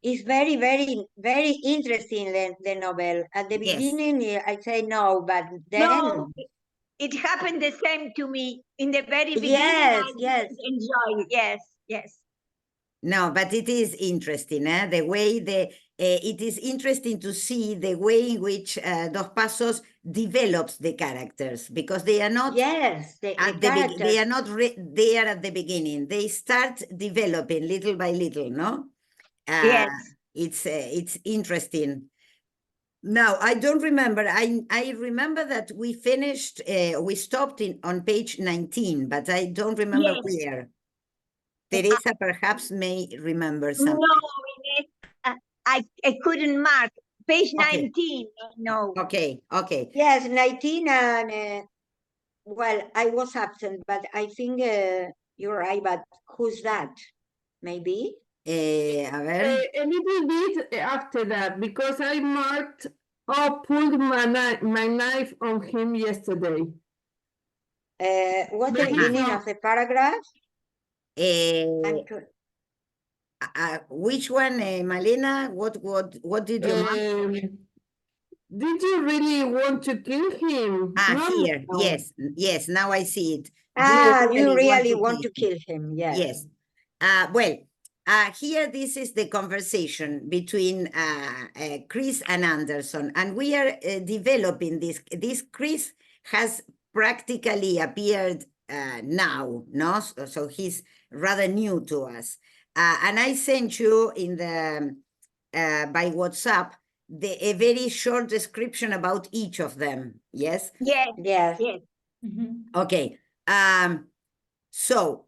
it's very, very, very interesting, the novel. At the Yes. beginning, I say no, but then... No, it happened the same to me. In the very beginning, Yes, I yes. didn't enjoy it. Yes, yes. No, but it is interesting, eh? The way it is interesting to see the way in which Dos Passos develops the characters, because they are not Yes, they characters. are not there at the beginning. They start developing little by little, no? Yes. It's interesting. Now, I don't remember. I remember that we finished, we stopped on page 19, but I don't remember Yes. where. Teresa perhaps may remember something. No, Inés, I couldn't mark. Page Okay. 19, no. Okay, okay. Yes, 19 and... well, I was absent, but I think you're right, but who's that? Maybe? A ver. A little bit after that, because I marked, pulled my knife on him yesterday. What's the beginning of the paragraph? Which one, Malena? What did you mark? Did you really want to kill him? No. Here, No. yes, now I see it. You really want to kill him, yes. Yes. Well, here this is the conversation between Chris and Anderson, and we are developing this. This Chris has practically appeared now, no? So he's rather new to us. And I sent you in the by WhatsApp a very short description about each of them. Yes. Yes. Yes. Yes. Okay. So,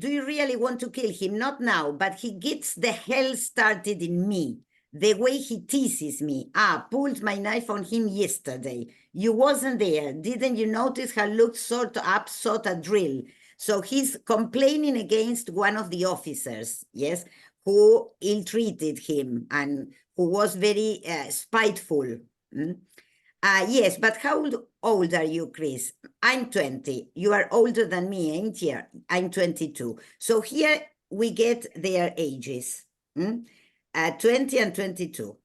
do you really want to kill him? Not now, but he gets the hell started in me. The way he teases me. Pulled my knife on him yesterday. You wasn't there. Didn't you notice how looked sort a drill? So he's complaining against one of the officers, yes, who ill-treated him and who was very spiteful. Yes, but how old are you, Chris? I'm 20. You are older than me, ain't you? I'm 22. So here we get their ages, 20 and 22.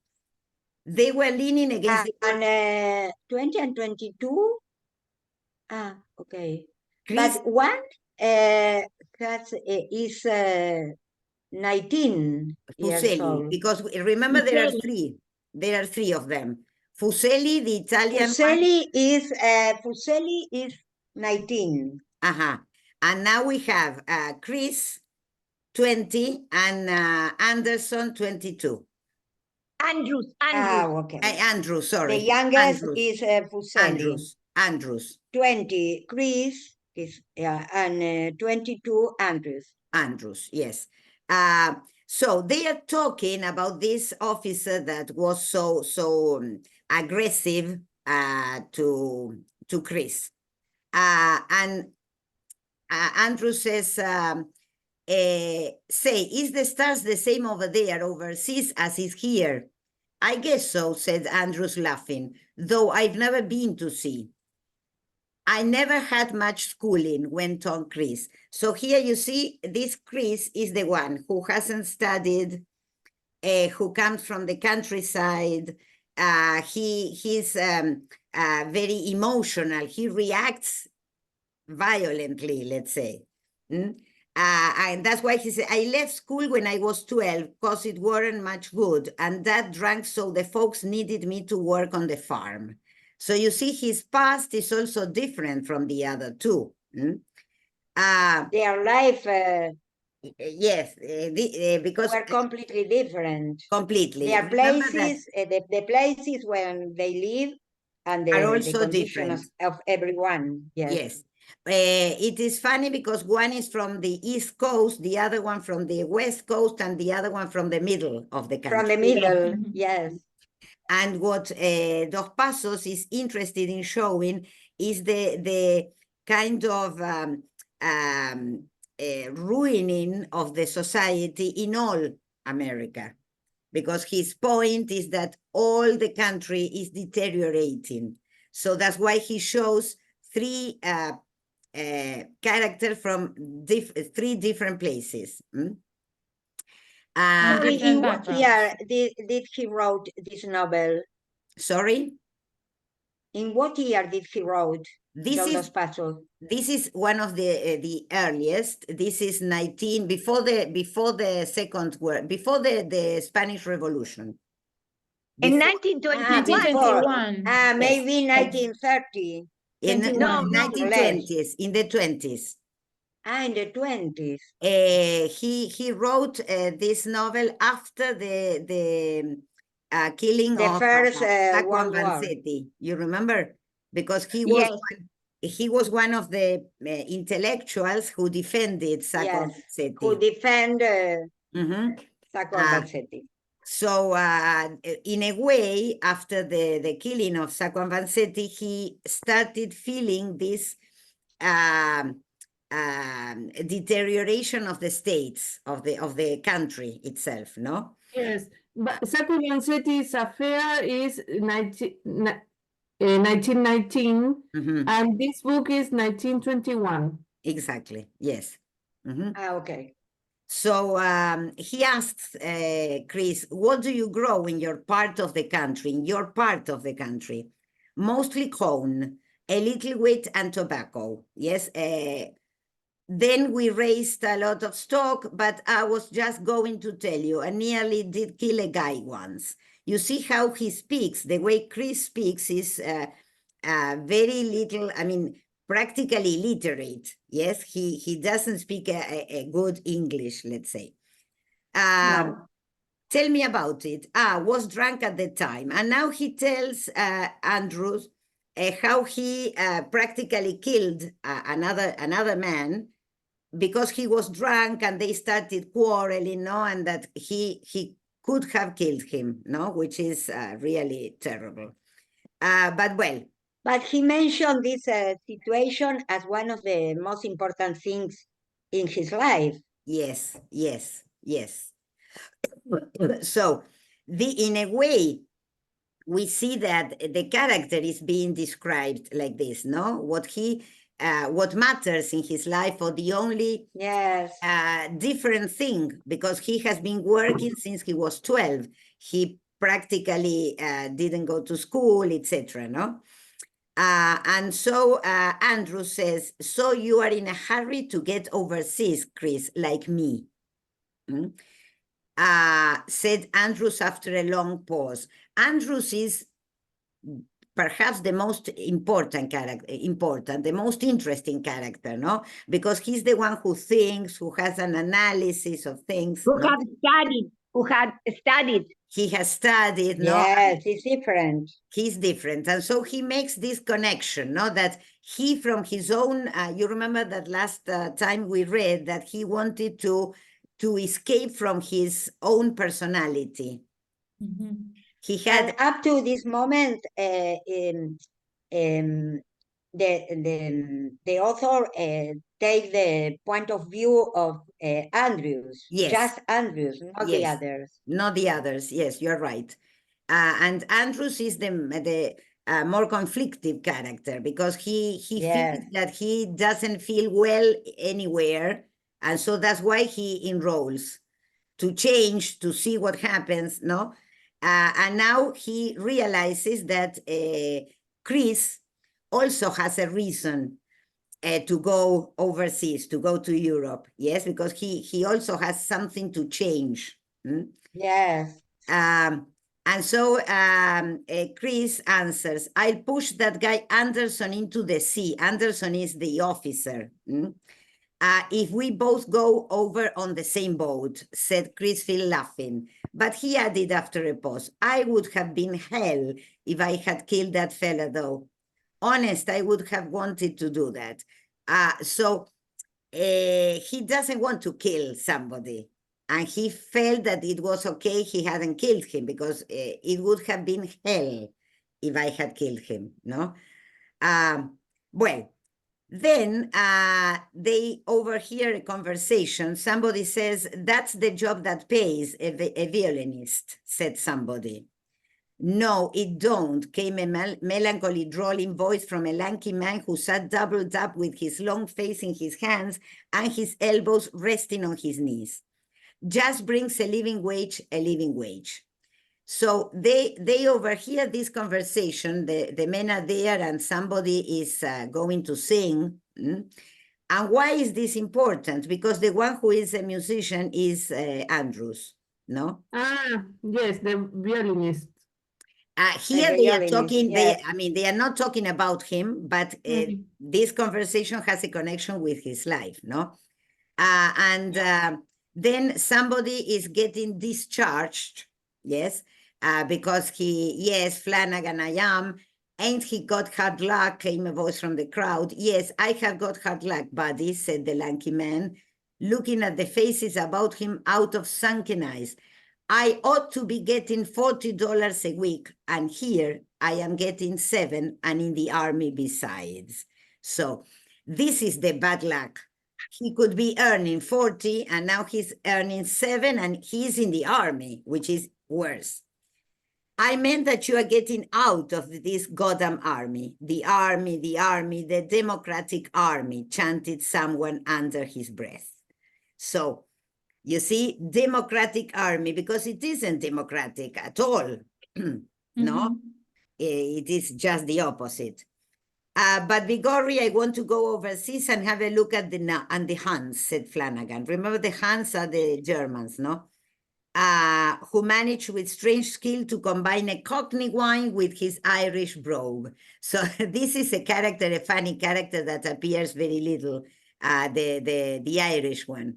They were leaning against... And 20 and 22? Okay. Chris, But one is 19 years Fuseli, old. because remember there are three. There are three of them. Fuseli, the Italian Fuseli is 19. And now we have Chris, 20, and Anderson, 22. Andrews. Okay. Andrew, sorry. The youngest Andrews. is Fuseli. Andrews. 20, Chris, is, and 22, Andrews. Andrews, yes. So they are talking about this officer that was so aggressive to Chris. And Andrew says, say, is the stars the same over there, overseas, as is here? I guess so, said Andrews, laughing, though I've never been to see. I never had much schooling, went on Chris. So here you see, this Chris is the one who hasn't studied, who comes from the countryside. He's very emotional. He reacts violently, let's say. And that's why he said, I left school when I was 12 because it weren't much good. And Dad drank, so the folks needed me to work on the farm. So you see, his past is also different from the other two. Their life yes, because were completely different. Completely. Their places, the places where they live, and the conditions of everyone. Yes. Yes. It is funny because one is from the East Coast, the other one from the West Coast, and the other one from the middle of the country. From the middle, yes. And what Dos Passos is interested in showing is the kind of ruining of the society in all America, because his point is that all the country is deteriorating. So that's why he shows three characters from three different places. Sorry, different in what backgrounds. year did he wrote this novel? Sorry, In what year did he wrote this Don is Dos Passos? this is one of the earliest. This is 19 before the second world, before the Spanish Revolution. In Before, 1921. '21. Maybe 1930. in 21. No, no. 1920s, in the 20s. In the 20s. He wrote this novel after the killing The of first Sacco World War. Vanzetti. You remember? Because he was one of the intellectuals who defended Sacco Yes, Vanzetti. who defend Mhm. Sacco Vanzetti. So in a way, after the killing of Sacco Vanzetti, he started feeling this deterioration of the states, of the country itself, no? Yes, but Sacco Vanzetti's affair is 1919, Mhm. and this book is 1921. Exactly, yes. Mhm. Okay. So he asks Chris, what do you grow in your part of the country, Mostly corn, a little wheat and tobacco. Yes. Then we raised a lot of stock, but I was just going to tell you, I nearly did kill a guy once. You see how he speaks, the way Chris speaks is very little, I mean, practically illiterate. Yes, he doesn't speak a good English, let's say. No. Tell me about it. Was drunk at the time. And now he tells Andrews how he practically killed another man because he was drunk and they started quarreling, no, and that he could have killed him, no, which is really terrible. But he mentioned this situation as one of the most important things in his life. Yes. So in a way, we see that the character is being described like this, no? What matters in his life, or the only different thing, because he has been working since he was 12. He practically didn't go to school, etc. No, and so Andrew says, "So you are in a hurry to get overseas, Chris, like me?" Said Andrews after a long pause. Andrews is perhaps the most important character, the most interesting character, no? Because he's the one who thinks, who has an analysis of things. Who had studied. He has studied, no? Yes, he's different. He's different. And so he makes this connection, no? That he, from his own, you remember that last time we read that he wanted to escape from his own personality. He had, and up to this moment, the author take the point of view of Andrews. Yes. Just Andrews, not the others. Not the others. Yes, you're right. And Andrews is the more conflicted character because he feels that he doesn't feel well anywhere, and so that's why he enrolls to change, to see what happens, no? And now he realizes that Chris also has a reason to go overseas, to go to Europe, yes, because he also has something to change. Yes. And so Chris answers, I'll push that guy Anderson into the sea. Anderson is the officer. If we both go over on the same boat, said Crisfield, laughing. But he added after a pause, I would have been hell if I had killed that fella, though. Honest, I would have wanted to do that. So he doesn't want to kill somebody. And he felt that it was okay he hadn't killed him because it would have been hell if I had killed him, no? Well, then they overhear a conversation. Somebody says, that's the job that pays, a violinist, said somebody. No, it don't, came a melancholy, drawling voice from a lanky man who sat doubled up with his long face in his hands and his elbows resting on his knees. just brings a living wage, a living wage. So they overhear this conversation, the men are there and somebody is going to sing. And why is this important? Because the one who is a musician is Andrews, no? Ah, yes, the violinist. Here they are violinist, talking, yes. they are not talking about him, but this conversation has a connection with his life, no? Then somebody is getting discharged, yes, because yes, Flanagan, I am. Ain't he got hard luck? Came a voice from the crowd. Yes, I have got hard luck, buddy, said the lanky man, looking at the faces about him out of sunken eyes. I ought to be getting $40 a week, and here I am getting $7, and in the army besides. So this is the bad luck. He could be earning 40, and now he's earning 7, and he's in the army, which is worse. I meant that you are getting out of this goddamn army. The army, the Democratic Army, chanted someone under his breath. So, you see, Democratic Army, because it isn't democratic at all. No, it is just the opposite. But Vigori, I want to go overseas and have a look at the Huns, said Flanagan. Remember, the Huns are the Germans, no? Who managed with strange skill to combine a Cockney wine with his Irish brogue. So this is a character, a funny character that appears very little, the Irish one.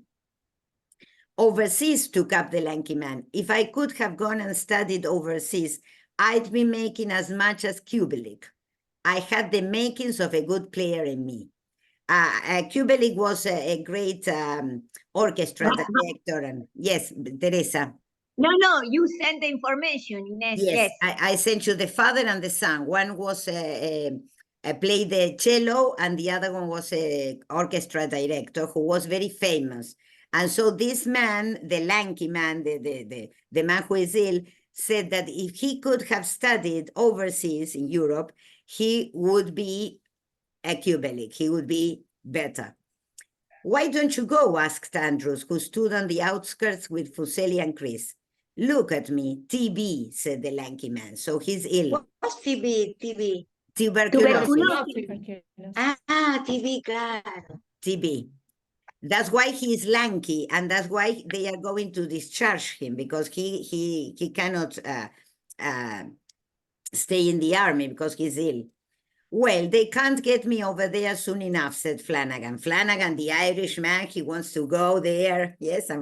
Overseas, took up the lanky man. If I could have gone and studied overseas, I'd be making as much as Kubelik. I had the makings of a good player in me. Kubelik was a great orchestra director. And yes, Teresa. No, you sent the information, Inés. Yes, Yes. I sent you the father and the son. One was played the cello, and the other one was a orchestra director who was very famous. And so this man, the lanky man, the man who is ill, said that if he could have studied overseas in Europe, he would be a Kubelik. He would be better. Why don't you go? Asked Andrews, who stood on the outskirts with Fuseli and Chris. Look at me, TB, said the lanky man. So he's ill. What's TB? Tuberculosis. TB, claro. TB. That's why he is lanky, and that's why they are going to discharge him, because he cannot stay in the army because he's ill. Well, they can't get me over there soon enough, said Flanagan. Flanagan, the Irishman, he wants to go there. Yes, and